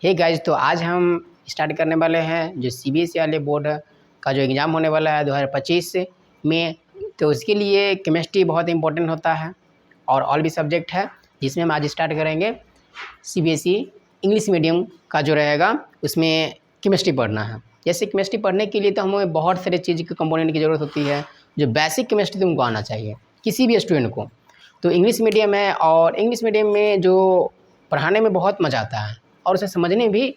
Hey guys, तो आज हम स्टार्ट करने वाले हैं जो सीबीएसई वाले बोर्ड का जो एग्ज़ाम होने वाला है 2025 में। तो उसके लिए केमिस्ट्री बहुत इंपॉर्टेंट होता है और भी सब्जेक्ट है जिसमें हम आज स्टार्ट करेंगे। सीबीएसई इंग्लिश मीडियम का जो रहेगा उसमें केमिस्ट्री पढ़ना है। जैसे केमिस्ट्री पढ़ने के लिए तो हमें बहुत सारे चीज़ के कंपोनेंट की ज़रूरत होती है। जो बेसिक केमिस्ट्री तुमको आना चाहिए किसी भी स्टूडेंट को। तो इंग्लिश मीडियम है और इंग्लिश मीडियम में जो पढ़ाने में बहुत मज़ा आता है और उसे समझने भी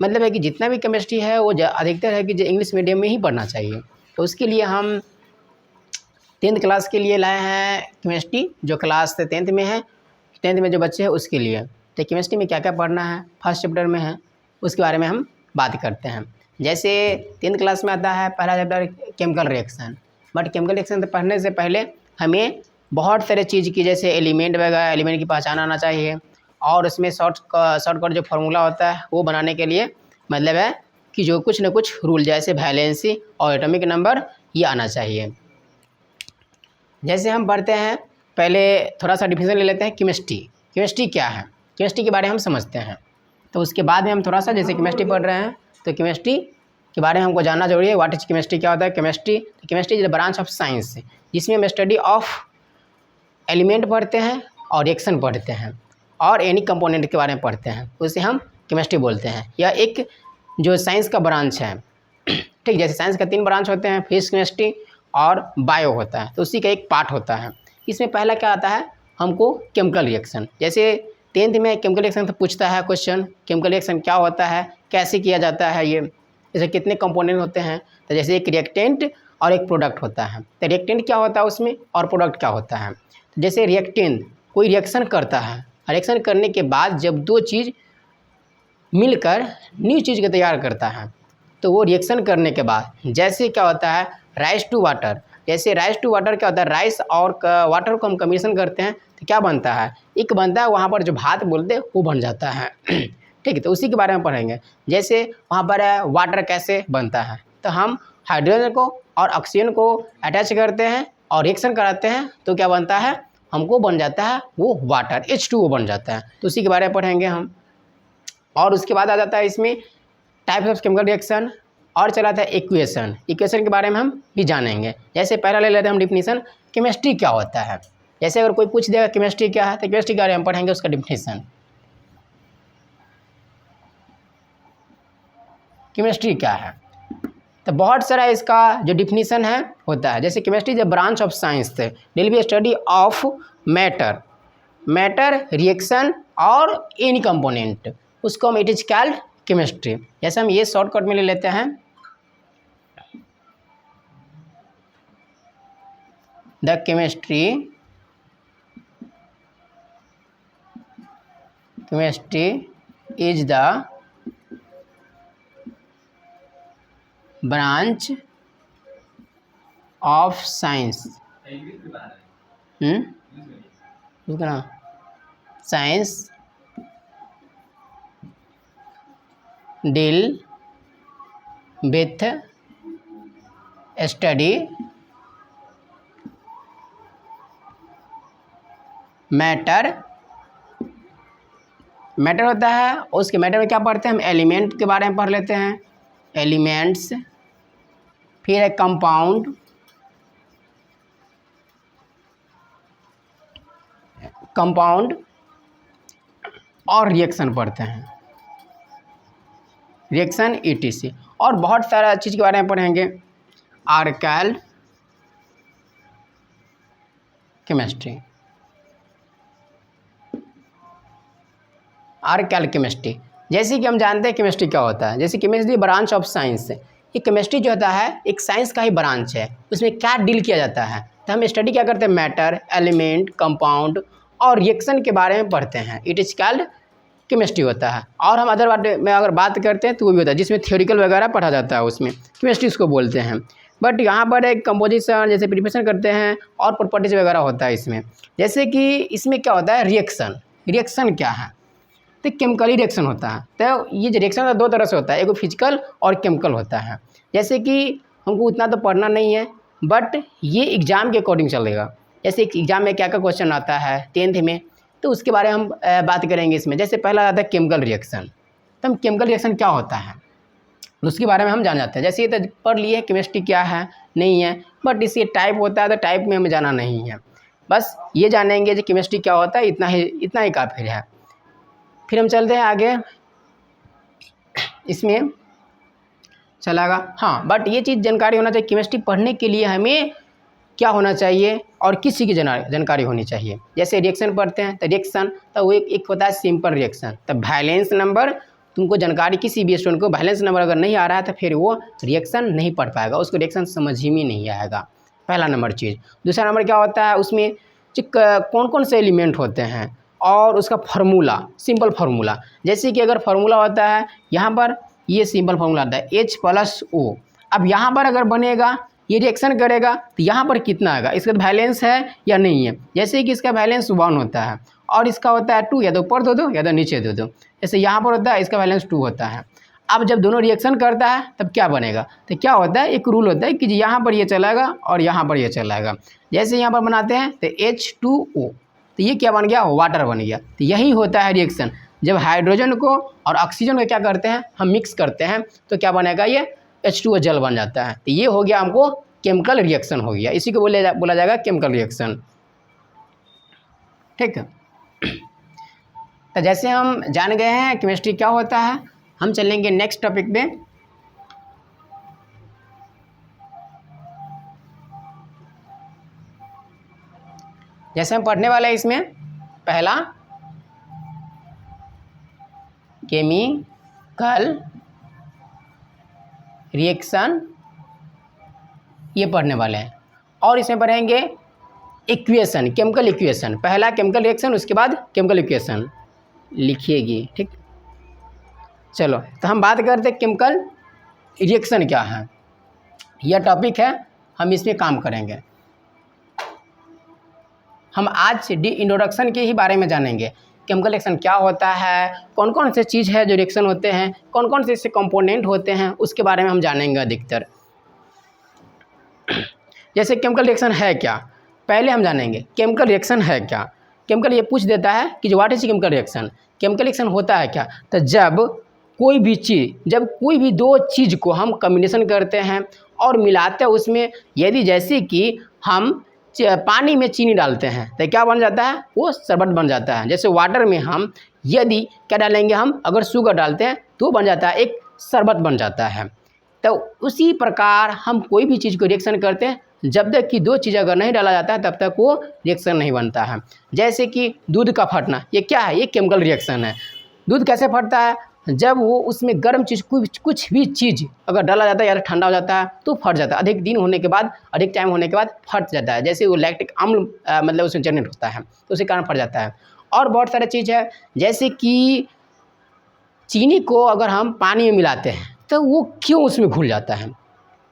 मतलब है कि जितना भी केमिस्ट्री है वो अधिकतर है कि जो इंग्लिश मीडियम में ही पढ़ना चाहिए। तो उसके लिए हम 10th क्लास के लिए लाए हैं केमिस्ट्री, जो क्लास 10th में है, 10th में जो बच्चे हैं उसके लिए। तो केमिस्ट्री में क्या क्या पढ़ना है फर्स्ट चैप्टर में है, उसके बारे में हम बात करते हैं। जैसे 10th क्लास में आता है पहला chapter chemical reaction. But chemical reaction पढ़ने से पहले हमें बहुत सारे चीज़ की जैसे एलिमेंट वगैरह एलिमेंट की पहचान आना चाहिए और उसमें शॉर्टकट जो फार्मूला होता है वो बनाने के लिए मतलब है कि जो कुछ न कुछ रूल जैसे वैलेंसी और एटॉमिक नंबर ये आना चाहिए। जैसे हम पढ़ते हैं पहले थोड़ा सा डिफिनेशन ले लेते हैं केमिस्ट्री। केमिस्ट्री क्या है, केमिस्ट्री के बारे में हम समझते हैं। तो उसके बाद में हम थोड़ा सा जैसे केमिस्ट्री पढ़ रहे हैं तो केमिस्ट्री के बारे में हमको जानना जरूरी है। व्हाट इज केमिस्ट्री, क्या होता है chemistry. Chemistry is the branch of science जिसमें हम स्टडी ऑफ एलिमेंट पढ़ते हैं और रिएक्शन पढ़ते हैं और एनी कंपोनेंट के बारे में पढ़ते हैं, उसे हम केमिस्ट्री बोलते हैं। यह एक जो साइंस का ब्रांच है ठीक। जैसे साइंस का 3 ब्रांच होते हैं, फिजिक्स केमिस्ट्री और बायो होता है, तो उसी का एक पार्ट होता है। इसमें पहला क्या आता है हमको केमिकल रिएक्शन। जैसे 10th में केमिकल रिएक्शन तो पूछता है क्वेश्चन, केमिकल रिएक्शन क्या होता है, कैसे किया जाता है, ये जैसे कितने कंपोनेंट होते हैं। तो जैसे एक रिएक्टेंट और एक प्रोडक्ट होता है। तो रिएक्टेंट क्या होता है उसमें और प्रोडक्ट क्या होता है। जैसे रिएक्टेंट कोई रिएक्शन करता है, रिएक्शन करने के बाद जब 2 चीज़ मिलकर न्यू चीज़ को तैयार करता है तो वो रिएक्शन करने के बाद जैसे क्या होता है राइस टू वाटर। जैसे राइस टू वाटर क्या होता है, राइस और वाटर को हम कम्बिनेशन करते हैं तो क्या बनता है, एक बनता है, वहाँ पर जो भात बोलते हैं वो बन जाता है ठीक है। तो उसी के बारे में पढ़ेंगे। जैसे वहाँ पर वाटर कैसे बनता है, तो हम हाइड्रोजन को और ऑक्सीजन को अटैच करते हैं और रिएक्शन कराते हैं तो क्या बनता है, हमको बन जाता है वो वाटर H2O बन जाता है। तो उसी के बारे में पढ़ेंगे हम। और उसके बाद आ जाता है इसमें टाइप्स ऑफ केमिकल रिएक्शन और चला था इक्वेशन। इक्वेशन के बारे में हम भी जानेंगे। जैसे पहला ले लेते हैं हम डिफिनीशन, केमिस्ट्री क्या होता है। जैसे अगर कोई पूछ देगा केमिस्ट्री क्या है तो केमिस्ट्री के बारे में हम पढ़ेंगे उसका डिफिनीशन। केमिस्ट्री क्या है तो बहुत सारा इसका जो डिफिनीशन है होता है। जैसे chemistry is a branch of science will be study of matter reaction और एनी कंपोनेंट, उसको हम इट इज कॉल्ड केमिस्ट्री। जैसे हम ये शॉर्टकट में ले लेते हैं the chemistry is the branch of science science deal with study matter होता है। उसके मैटर में क्या पढ़ते हैं हम, एलिमेंट के बारे में पढ़ लेते हैं, एलिमेंट्स, फिर है कंपाउंड, और रिएक्शन पढ़ते हैं, रिएक्शन ETC। और बहुत सारा चीज़ के बारे में पढ़ेंगे, ऑर्गेनिक केमिस्ट्री, ऑर्गेनिक केमिस्ट्री। जैसे कि हम जानते हैं केमिस्ट्री क्या होता है। जैसे केमिस्ट्री ब्रांच ऑफ साइंस, ये केमिस्ट्री जो होता है एक साइंस का ही ब्रांच है। उसमें क्या डील किया जाता है तो हम स्टडी क्या करते हैं, मैटर, एलिमेंट, कंपाउंड और रिएक्शन के बारे में पढ़ते हैं, इट इज कॉल्ड केमिस्ट्री होता है। और हम अदर बात में अगर बात करते हैं तो वो भी होता है जिसमें थ्योरिकल वगैरह पढ़ा जाता है, उसमें केमिस्ट्री उसको बोलते हैं। बट यहाँ पर एक कंपोजिशन जैसे प्रिपरेशन करते हैं और प्रॉपर्टीज वगैरह होता है इसमें। जैसे कि इसमें क्या होता है रिएक्शन क्या है तो केमिकली रिएक्शन होता है। तो ये जो रिएक्शन 2 तरह से होता है, एक फिजिकल और केमिकल होता है। जैसे कि हमको उतना तो पढ़ना नहीं है बट ये एग्ज़ाम के अकॉर्डिंग चलेगा। जैसे एग्ज़ाम में क्या क्या क्वेश्चन आता है 10th में तो उसके बारे में हम बात करेंगे इसमें। जैसे पहला आता है केमिकल रिएक्शन। तो हम केमिकल रिएक्शन क्या होता है उसके बारे में हम जान जाते हैं। जैसे ये तो पढ़ लिए केमिस्ट्री क्या है नहीं है, बट इसके टाइप होता है तो टाइप में हमें जाना नहीं है, बस ये जानेंगे कि केमिस्ट्री क्या होता है, इतना ही काफ़ी है। फिर हम चलते हैं आगे, इसमें चलेगा। हाँ, बट ये चीज़ जानकारी होना चाहिए, केमिस्ट्री पढ़ने के लिए हमें क्या होना चाहिए और किस चीज़ की जानकारी होनी चाहिए। जैसे रिएक्शन पढ़ते हैं तो रिएक्शन तो वो एक होता है सिंपल रिएक्शन, तो वैलेंस नंबर तुमको जानकारी किसी भी स्टूडेंट को वैलेंस नंबर अगर नहीं आ रहा है तो फिर वो रिएक्शन नहीं पढ़ पाएगा, उसको रिएक्शन समझ ही में नहीं आएगा, पहला नंबर चीज़। दूसरा नंबर क्या होता है, उसमें कौन कौन से एलिमेंट होते हैं और उसका फार्मूला, सिंपल फार्मूला। जैसे कि अगर फार्मूला होता है यहाँ पर, ये सिंपल फार्मूला आता है H+O। अब यहाँ पर अगर बनेगा ये रिएक्शन करेगा तो यहाँ पर कितना आएगा, इसका वैलेंस है या नहीं है। जैसे कि इसका वैलेंस 1 होता है और इसका होता है 2, या तो ऊपर दे दो या तो नीचे दे दो। जैसे यहाँ पर होता है इसका वैलेंस 2 होता है। अब जब दोनों रिएक्शन करता है तब क्या बनेगा, तो क्या होता है, एक रूल होता है कि यहाँ पर ये चलाएगा और यहाँ पर ये चलाएगा। जैसे यहाँ पर बनाते हैं तो H2O, तो ये क्या बन गया, वाटर बन गया। तो यही होता है रिएक्शन, जब हाइड्रोजन को और ऑक्सीजन को क्या करते हैं हम मिक्स करते हैं तो क्या बनेगा, ये H2O जल बन जाता है। तो ये हो गया हमको केमिकल रिएक्शन हो गया, इसी को बोला जाएगा केमिकल रिएक्शन, ठीक है। तो जैसे हम जान गए हैं केमिस्ट्री क्या होता है, हम चलेंगे नेक्स्ट टॉपिक पे। जैसे हम पढ़ने वाले हैं इसमें पहला केमिकल रिएक्शन, ये पढ़ने वाले हैं। और इसमें पढ़ेंगे इक्वेशन, केमिकल इक्वेशन, पहला केमिकल रिएक्शन उसके बाद केमिकल इक्वेशन लिखिएगी, ठीक। चलो तो हम बात करते हैं केमिकल रिएक्शन क्या है, यह टॉपिक है, हम इसमें काम करेंगे। हम आज इंट्रोडक्शन के ही बारे में जानेंगे, केमिकल रिएक्शन क्या होता है, कौन कौन से चीज़ है जो रिएक्शन होते हैं, कौन कौन से इससे कंपोनेंट होते हैं, उसके बारे में हम जानेंगे अधिकतर। जैसे केमिकल रिएक्शन है क्या, पहले हम जानेंगे केमिकल रिएक्शन है क्या। केमिकल ये पूछ देता है कि what is chemical reaction, chemical reaction होता है क्या। तो जब कोई भी दो चीज़ को हम कम्बिनेशन करते हैं और मिलाते हैं उसमें, यदि जैसे कि हम पानी में चीनी डालते हैं तो क्या बन जाता है, वो शरबत बन जाता है। जैसे वाटर में हम यदि क्या डालेंगे, हम अगर शुगर डालते हैं तो बन जाता है, एक शरबत बन जाता है। तो उसी प्रकार हम कोई भी चीज़ को रिएक्शन करते हैं, जब तक कि दो चीज़ अगर नहीं डाला जाता है तब तक वो रिएक्शन नहीं बनता है। जैसे कि दूध का फटना, ये क्या है, ये केमिकल रिएक्शन है। दूध कैसे फटता है, जब वो उसमें गर्म चीज़ कुछ भी चीज़ अगर डाला जाता है या ठंडा हो जाता है तो फट जाता है, अधिक दिन होने के बाद, अधिक टाइम होने के बाद फट जाता है। जैसे वो लैक्टिक अम्ल मतलब उसमें जनरेट होता है तो उसी कारण फट जाता है। और बहुत सारे चीज़ है, जैसे कि चीनी को अगर हम पानी में मिलाते हैं तो वो क्यों उसमें घुल जाता है,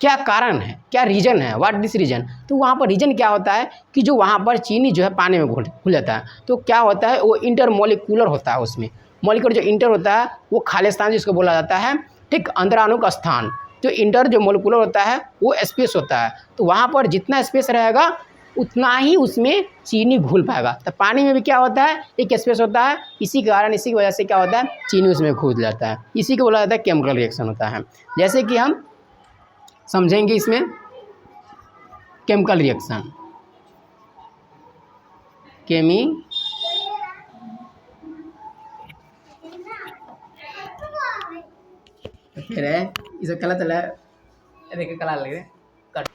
क्या कारण है, क्या रीज़न है, व्हाट दिस रीज़न। तो वहाँ पर रीज़न क्या होता है कि जो वहाँ पर चीनी जो है पानी में घुल जाता है, तो क्या होता है, वो इंटरमोलिकुलर होता है, उसमें मॉलिक्यूलर जो इंटर होता है वो खाली स्थान जिसको बोला जाता है, ठीक, अंतराणुक स्थान। जो इंटर जो मोलिकुलर होता है वो स्पेस होता है, तो वहाँ पर जितना स्पेस रहेगा उतना ही उसमें चीनी घुल पाएगा। तो पानी में भी क्या होता है, एक स्पेस होता है, इसी कारण इसी की वजह से क्या होता है, चीनी उसमें घुल जाता है, इसी को बोला जाता है केमिकल रिएक्शन होता है। जैसे कि हम समझेंगे इसमें केमिकल रिएक्शन, इसे कला चला देखिए कला लग रहे कट।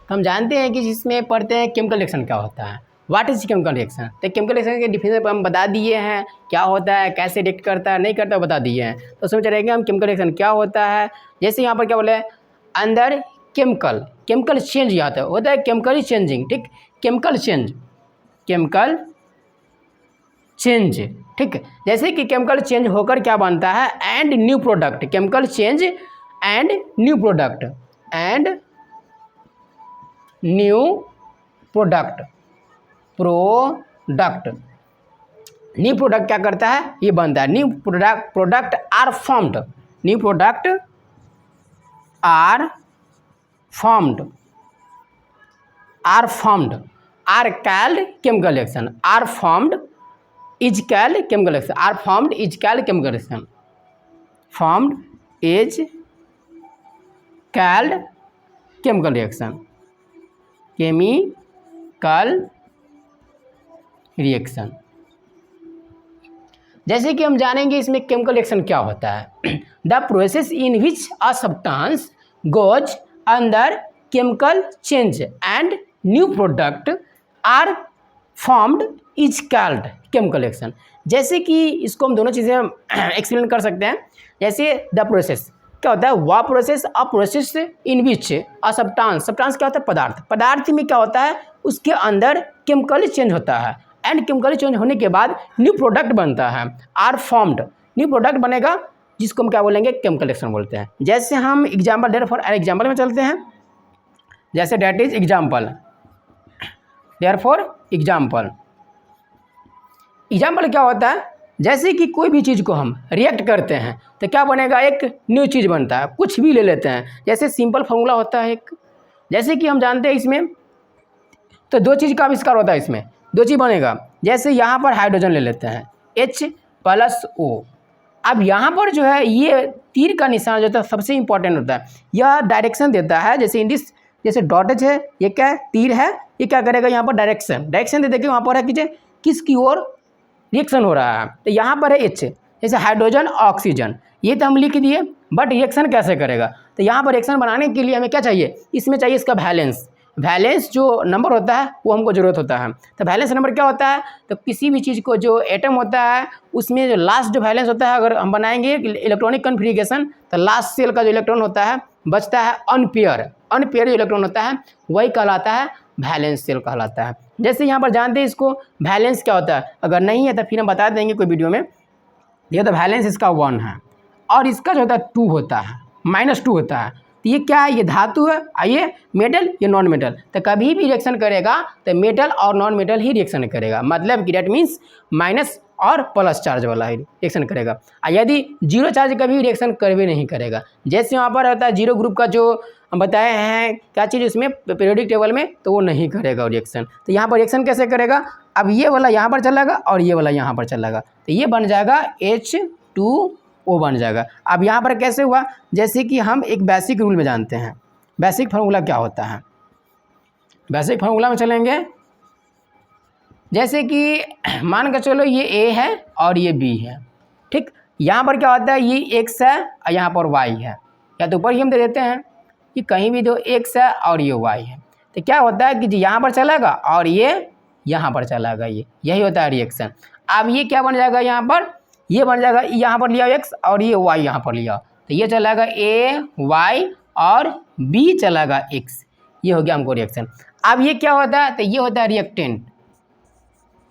हम जानते हैं कि जिसमें पढ़ते हैं केमिकल रिएक्शन क्या होता है, व्हाट इज केमिकल रिएक्शन। तो केमिकल रिएक्शन के डिफिनेशन पर हम बता दिए हैं, क्या होता है, कैसे रिएक्ट करता है, नहीं करता बता दिए हैं। तो समझ रहेंगे हम केमिकल रिएक्शन क्या होता है। जैसे यहाँ पर क्या बोले, अंदर केमिकल चेंज आता है, होता है केमिकली चेंजिंग, ठीक, केमिकल चेंज, ठीक। जैसे कि केमिकल चेंज होकर क्या बनता है, and new product, chemical change and new product, new product क्या करता है, ये बनता है, new product are formed, new product are formed, are called chemical reaction, are formed is called chemical reaction, are formed is called chemical reaction, formed is called chemical reaction, chemical reaction. जैसे कि हम जानेंगे इसमें chemical reaction क्या होता है। The process in which a substance goes under chemical change and new product are formed is called chemical reaction. जैसे कि इसको हम दोनों चीज़ें एक्सप्लेन कर सकते हैं। जैसे द प्रोसेस क्या होता है, वह process a process in which a substance, substance क्या होता है, पदार्थ, पदार्थ में क्या होता है, उसके अंदर केमिकल चेंज होता है एंड केमिकल चेंज होने के बाद न्यू प्रोडक्ट बनता है, आर फॉर्म्ड, न्यू प्रोडक्ट बनेगा जिसको हम क्या बोलेंगे, केमिकल रिएक्शन बोलते हैं। जैसे हम एग्जाम्पल देयर फॉर एग्जाम्पल में चलते हैं। जैसे that is example, therefore example, example क्या होता है, जैसे कि कोई भी चीज़ को हम रिएक्ट करते हैं तो क्या बनेगा, एक न्यू चीज़ बनता है। कुछ भी ले लेते हैं, जैसे सिंपल फार्मूला होता है एक, जैसे कि हम जानते हैं इसमें तो दो चीज़ का आविष्कार होता है, इसमें दो चीज़ बनेगा। जैसे यहाँ पर हाइड्रोजन ले लेते हैं H+O। अब यहाँ पर जो है ये तीर का निशान जो होता है सबसे इंपॉर्टेंट होता है, यह डायरेक्शन देता है। जैसे इन दिस, जैसे डॉटेज है, ये क्या है, तीर है, ये क्या करेगा, यहाँ पर डायरेक्शन, डायरेक्शन दे देके वहाँ पर है कि किसकी ओर रिएक्शन हो रहा है। तो यहाँ पर है H, जैसे हाइड्रोजन ऑक्सीजन, ये तो हम लिख दिए, बट रिएक्शन कैसे करेगा। तो यहाँ पर रिएक्शन बनाने के लिए हमें क्या चाहिए, इसमें चाहिए इसका वैलेंस, वैलेंस जो नंबर होता है वो हमको ज़रूरत होता है। तो वैलेंस नंबर क्या होता है, तो किसी भी चीज़ को जो एटम होता है उसमें जो लास्ट जो वैलेंस होता है, अगर हम बनाएंगे इलेक्ट्रॉनिक कन्फिग्रेशन तो लास्ट सेल का जो इलेक्ट्रॉन होता है बचता है अनपेयर, अनपेयर जो इलेक्ट्रॉन होता है वही कहलाता है वैलेंस सेल कहलाता है। जैसे यहाँ पर जानते हैं इसको वैलेंस क्या होता है, अगर नहीं है तो फिर हम बता देंगे कोई वीडियो में। ये तो वैलेंस इसका 1 है और इसका जो होता है 2 होता है, -2 होता है। तो ये क्या है, ये धातु है, ये मेटल, ये नॉन मेटल। तो कभी भी रिएक्शन करेगा तो मेटल और नॉन मेटल ही रिएक्शन करेगा, मतलब कि डेट मीन्स माइनस और प्लस चार्ज वाला ही रिएक्शन करेगा। और यदि जीरो चार्ज कभी रिएक्शन कभी नहीं करेगा। जैसे वहाँ पर होता है जीरो ग्रुप का जो हम बताए हैं क्या चीज़ उसमें पीरियोडिक टेबल में, तो वो नहीं करेगा रिएक्शन। तो यहाँ पर रिएक्शन कैसे करेगा, अब ये वाला यहाँ पर चलेगा और ये वाला यहाँ पर चलेगा, तो ये बन जाएगा H2O बन जाएगा। अब यहाँ पर कैसे हुआ, जैसे कि हम एक बेसिक रूल में जानते हैं, बेसिक फार्मूला क्या होता है। बेसिक फार्मूला में चलेंगे, जैसे कि मान कर चलो ये A है और ये B है, ठीक। यहाँ पर क्या होता है, ये X है और यहाँ पर Y है, या तो ऊपर ही हम दे देते हैं कि कहीं भी दो X है और ये Y है। तो क्या होता है कि यहाँ पर चलेगा और ये यहाँ पर चलेगा, ये यही होता है रिएक्शन। अब ये क्या बन जाएगा, यहाँ पर ये बन जाएगा, यहाँ पर लिया X और ये Y यहाँ पर लिया, तो ये चलेगा A Y और B चलेगा X, ये हो गया हमको रिएक्शन। अब ये क्या होता है, तो ये होता है रिएक्टेंट,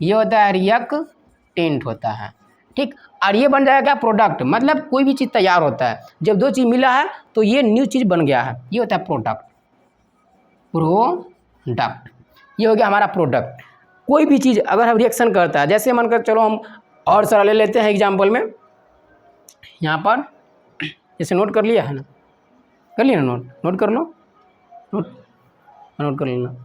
ये होता है रिएक्टेंट होता है, ठीक। और ये बन जाएगा प्रोडक्ट, मतलब कोई भी चीज़ तैयार होता है जब दो चीज़ मिला है तो ये न्यू चीज़ बन गया है, ये होता है प्रोडक्ट, प्रोडक्ट, ये हो गया हमारा प्रोडक्ट। कोई भी चीज़ अगर हम रिएक्शन करता है, जैसे मानकर चलो हम और सारा ले लेते हैं एग्जाम्पल में, यहाँ पर जैसे नोट कर लिया है ना, कर लिया ना, नोट कर लो, नोट कर लेना।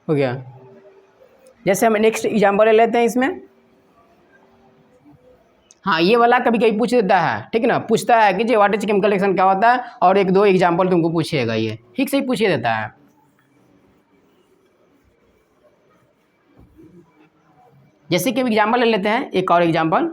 हो गया। जैसे हम नेक्स्ट एग्जाम्पल ले लेते हैं इसमें, हाँ ये वाला कभी कभी पूछ देता है, ठीक है ना, पूछता है कि जो व्हाट इज केमिकल रिएक्शन क्या होता है, और एक दो एग्जाम्पल तुमको पूछेगा, ये ठीक से ही पूछ देता है। जैसे कि एग्जाम्पल ले लेते हैं, एक और एग्जाम्पल,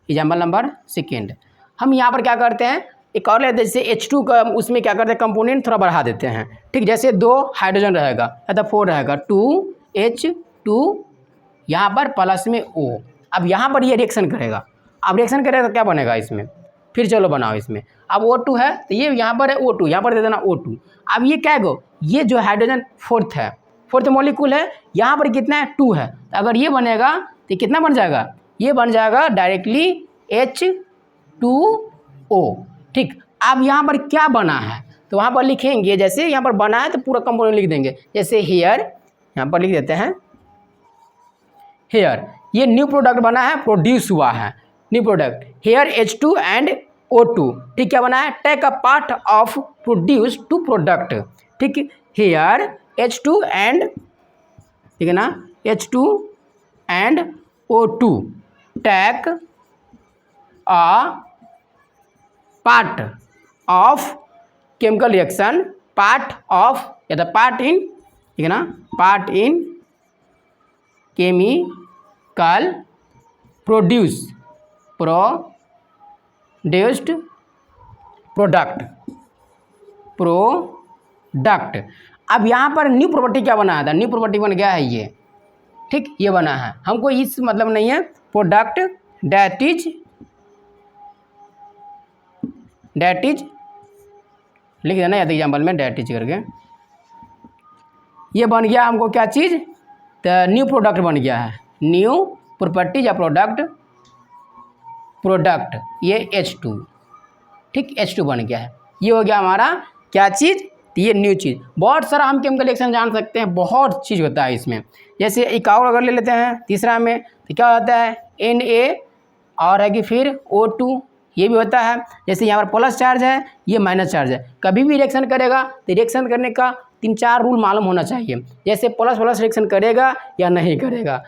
एग्जाम्पल नंबर 2। हम यहाँ पर क्या करते हैं, एक और लेते हैं, जैसे H2 का, उसमें क्या करते हैं, कंपोनेंट थोड़ा बढ़ा देते हैं, ठीक। जैसे 2 हाइड्रोजन रहेगा या तो 4 रहेगा, 2H2 यहाँ पर प्लस में O। अब यहाँ पर ये रिएक्शन करेगा, अब रिएक्शन करेगा तो क्या बनेगा इसमें, फिर चलो बनाओ इसमें। अब O2 है तो ये यहाँ पर है O2, यहाँ पर दे देना O2। अब ये क्या गो, ये जो हाइड्रोजन फोर्थ मॉलिक्यूल है, यहाँ पर कितना है 2 है, तो अगर ये बनेगा तो ये कितना बन जाएगा, ये बन जाएगा डायरेक्टली H2O। ठीक, अब यहाँ पर क्या बना है तो वहाँ पर लिखेंगे, जैसे यहाँ पर बना है तो पूरा कंपोनेंट लिख देंगे। जैसे हेयर, यहाँ पर लिख देते हैं हेयर, ये न्यू प्रोडक्ट बना है, प्रोड्यूस हुआ है new product hair H2 and O2। ठीक, क्या बना है, take a part of produce to product. ठीक, हेयर H2 एंड, ठीक है ना, H2 and O2 take a part of chemical reaction, part of या तो पार्ट इन, ठीक है ना, part in chemical produced product. अब यहाँ पर न्यू प्रॉपर्टी क्या बना था, न्यू प्रॉपर्टी बन गया है ये। ठीक, ये बना है, हमको इस मतलब नहीं है, प्रोडक्ट दैट इज लिख देना या तो एग्जाम्पल में दैट इज करके, ये बन गया हमको क्या चीज़, तो न्यू प्रोडक्ट बन गया है, न्यू प्रॉपर्टी या प्रोडक्ट ये H2। ठीक, H2 बन गया है, ये हो गया हमारा क्या चीज़, तो ये न्यू चीज़। बहुत सारा हम केमिकल रिएक्शन जान सकते हैं, बहुत चीज़ होता है इसमें। जैसे एक और अगर ले लेते हैं तीसरा में, तो क्या होता है Na और है कि फिर O2, ये भी होता है। जैसे यहाँ पर प्लस चार्ज है, ये माइनस चार्ज है, कभी भी रिएक्शन करेगा तो रिएक्शन करने का 3-4 रूल मालूम होना चाहिए। जैसे प्लस प्लस रिएक्शन करेगा या नहीं करेगा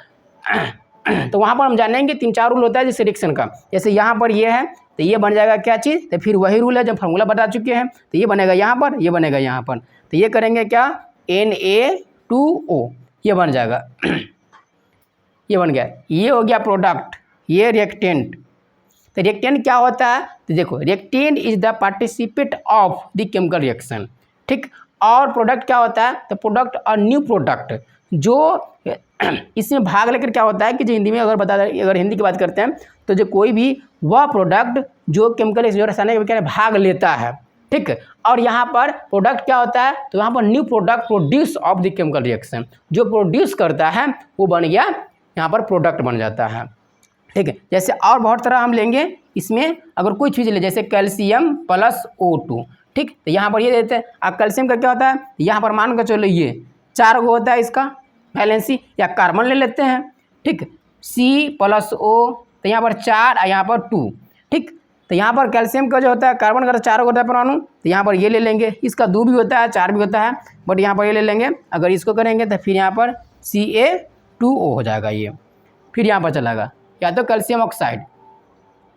तो वहाँ पर हम जानेंगे 3-4 रूल होता है जैसे रिएक्शन का। जैसे यहाँ पर ये है तो ये बन जाएगा क्या चीज़, तो फिर वही रूल है जब फार्मूला बता चुके हैं, तो ये बनेगा यहाँ पर, ये बनेगा यहाँ पर, तो ये करेंगे क्या Na2O, ये बन जाएगा ये बन गया, ये हो गया प्रोडक्ट, ये रिएक्टेंट। तो रिएक्टेंट क्या होता है, तो देखो reactant is the participate of the chemical reaction. ठीक, और प्रोडक्ट क्या होता है, तो प्रोडक्ट और न्यू प्रोडक्ट जो इसमें भाग लेकर क्या होता है कि जो हिंदी में अगर हिंदी की बात करते हैं तो जो कोई भी वह प्रोडक्ट जो केमिकल रासायनिक विक्रिया में भाग लेता है। ठीक, और यहाँ पर प्रोडक्ट क्या होता है, तो यहाँ पर new product produce of the chemical reaction, जो प्रोड्यूस करता है वो बन गया यहाँ पर प्रोडक्ट बन जाता है। ठीक है, जैसे और बहुत तरह हम लेंगे इसमें, अगर कोई चीज़ ले जैसे कैल्शियम प्लस O2। ठीक, तो यहाँ पर ये देते हैं। अब कैल्शियम का क्या होता है, यहाँ पर मान कर चलो ये 4 गो होता है इसका वैलेंसी, या कार्बन ले लेते हैं। ठीक, C+O, तो यहाँ पर 4 और यहाँ पर 2। ठीक, तो यहाँ पर कैल्शियम का जो होता है, कार्बन का 4 होता है परमाणु, तो यहाँ पर ये ले लेंगे, इसका 2 भी होता है 4 भी होता है, बट यहाँ पर ये ले लेंगे। अगर इसको करेंगे तो फिर यहाँ पर Ca2O हो जाएगा ये, फिर यहाँ पर चलागा, या तो कैल्शियम ऑक्साइड,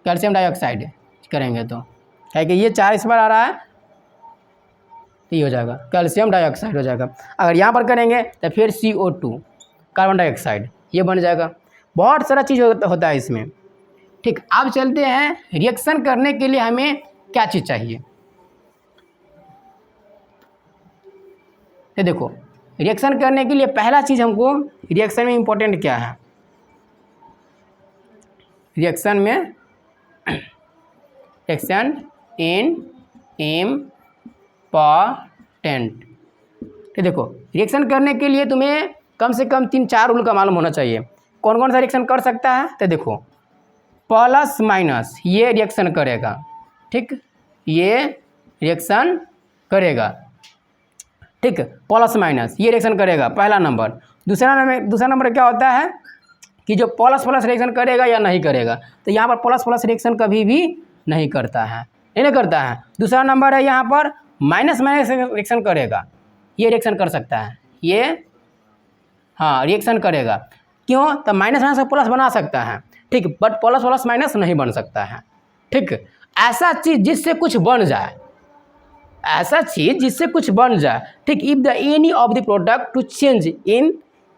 कैल्शियम डाइऑक्साइड करेंगे तो है कि ये 4 इस बार आ रहा है, तो ये हो जाएगा कैल्शियम डाइऑक्साइड हो जाएगा। अगर यहाँ पर करेंगे तो फिर CO2 कार्बन डाइऑक्साइड, ये बन जाएगा। बहुत सारा चीज़ होता है इसमें। ठीक, अब चलते हैं रिएक्शन करने के लिए हमें क्या चीज़ चाहिए। तो देखो रिएक्शन करने के लिए पहला चीज़ हमको, रिएक्शन में इम्पोर्टेंट क्या है, रिएक्शन में रिएक्शन इम्पोर्टेंट। तो देखो रिएक्शन करने के लिए तुम्हें कम से कम 3-4 रूल का मालूम होना चाहिए। कौन कौन सा रिएक्शन कर सकता है, तो देखो प्लस माइनस ये रिएक्शन करेगा। ठीक, ये रिएक्शन करेगा। ठीक, प्लस माइनस ये रिएक्शन करेगा, पहला नंबर। दूसरा नंबर क्या होता है कि जो प्लस प्लस रिएक्शन करेगा या नहीं करेगा, तो यहाँ पर प्लस प्लस रिएक्शन कभी भी नहीं करता है, नहीं करता है। दूसरा नंबर है यहाँ पर माइनस माइनस रिएक्शन करेगा, ये रिएक्शन कर सकता है, ये हाँ रिएक्शन करेगा। क्यों, तो माइनस माइनस प्लस बना सकता है। ठीक, बट प्लस प्लस माइनस नहीं बन सकता है। ठीक, ऐसा चीज़ जिससे कुछ बन जाए, ऐसा चीज़ जिससे कुछ बन जाए। ठीक, if the any of the product to change in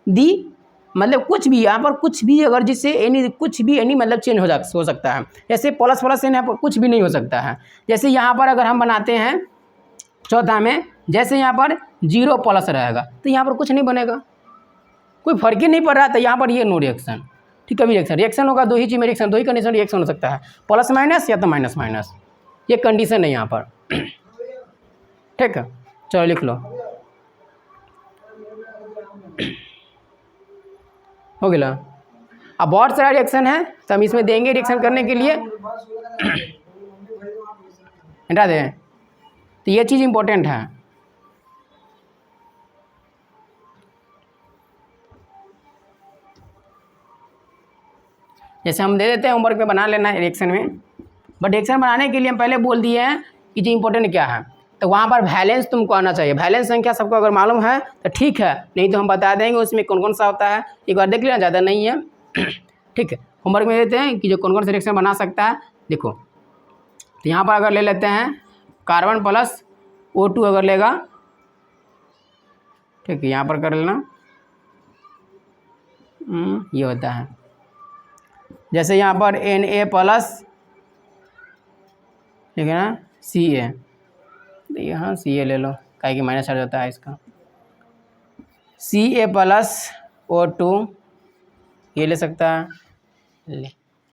the, मतलब कुछ भी यहाँ पर कुछ भी अगर जिससे एनी कुछ भी एनी मतलब चेंज हो सकता है। जैसे प्लस प्लस से यहाँ पर कुछ भी नहीं हो सकता है। जैसे यहाँ पर अगर हम बनाते हैं चौथा में, जैसे यहाँ पर 0 प्लस रहेगा तो यहाँ पर कुछ नहीं बनेगा, कोई फर्क ही नहीं पड़ रहा, तो यहाँ पर ये नो रिएक्शन। ठीक है, रिएक्शन होगा 2 ही चीज़ में, रिएक्शन 2 ही कंडीशन रिएक्शन हो सकता है, प्लस माइनस या तो माइनस माइनस। ये कंडीशन है यहाँ पर। ठीक है, चलो लिख लो, हो गया। अब बहुत सारा रिएक्शन है तो हम इसमें देंगे रिएक्शन करने के लिए, हटा दें, तो ये चीज़ इम्पोर्टेंट है। जैसे हम दे देते हैं होमवर्क में बना लेना है रिएक्शन में, बट रिएक्शन बनाने के लिए हम पहले बोल दिए हैं कि जो इम्पोर्टेंट क्या है, तो वहाँ पर बैलेंस तुमको आना चाहिए। बैलेंस संख्या सबको अगर मालूम है तो ठीक है, नहीं तो हम बता देंगे उसमें कौन कौन सा होता है, एक बार देख लेना, ज़्यादा नहीं है। ठीक है, होमवर्क में देते हैं कि जो कौन कौन सा रिएक्शन बना सकता है। देखो, तो यहाँ पर अगर ले लेते हैं कार्बन प्लस O2 अगर लेगा, ठीक है, यहाँ पर कर लेना, ये होता है। जैसे यहाँ पर Na प्लस, ठीक है ना, Ca, तो यहाँ Ca ले लो, काहे कि माइनस चार्ज होता है इसका। Ca प्लस O2 ये ले सकता है, ले